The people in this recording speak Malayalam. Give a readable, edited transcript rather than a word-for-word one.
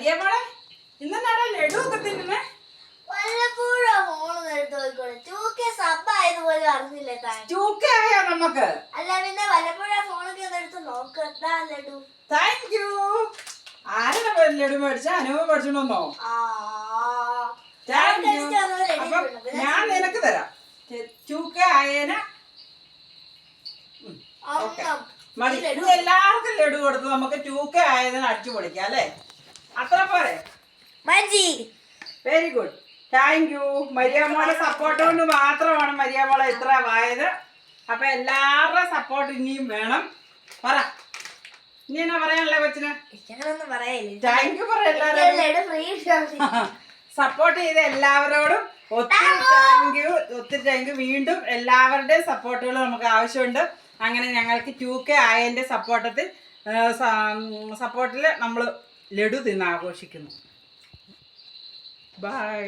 മരിയമ്മളെ ഇന്നാടാ ലഡു ഒക്കെ തിന്നുന്നേ? വല്ലപ്പോഴും ഫോൺ എടുത്ത് നോക്കിക്കോളെ. 2K സബ് ആയതുപോലെ അറിഞ്ഞില്ലേ താൻ? 2K ആയോ നമുക്ക്? അല്ല പിന്നെ വല്ലപ്പോഴും ഫോണൊക്കെ എടുത്ത് നോക്ക്. Laddu thank you. ആരാ ലഡു മേടിച്ച? അനുഭവം മേടിച്ചോണ്ടോ? Thank you. അപ്പൊ ഞാൻ നിനക്ക് തരാം. 2K ആയേന മതി. ഇത് എല്ലാവർക്കും ലഡു കൊടുത്ത് നമുക്ക് 2K ആയതിന് അടിച്ചു പൊളിക്കാം അല്ലേ? അത്ര പോരെ? Very good. Thank you. മരിയമ്മോടെ സപ്പോർട്ട് കൊണ്ട് മാത്രമാണ് മരിയമ്മോളെ ഇത്ര ആയത്. അപ്പൊ എല്ലാവരുടെ സപ്പോർട്ട് ഇനിയും വേണം. പറ, ഇനി എന്നാ പറയാനല്ലേ കൊച്ചിന്? താങ്ക് യു പറ. എല്ലാവരും സപ്പോർട്ട് ചെയ്ത എല്ലാവരോടും ഒത്തിരി താങ്ക് യു. വീണ്ടും എല്ലാവരുടെയും സപ്പോർട്ടുകൾ നമുക്ക് ആവശ്യമുണ്ട്. അങ്ങനെ ഞങ്ങൾക്ക് 2K ആയതിന്റെ സപ്പോർട്ടിൽ നമ്മൾ ലഡു തിന്ന് ആഘോഷിക്കുന്നു. ബൈ.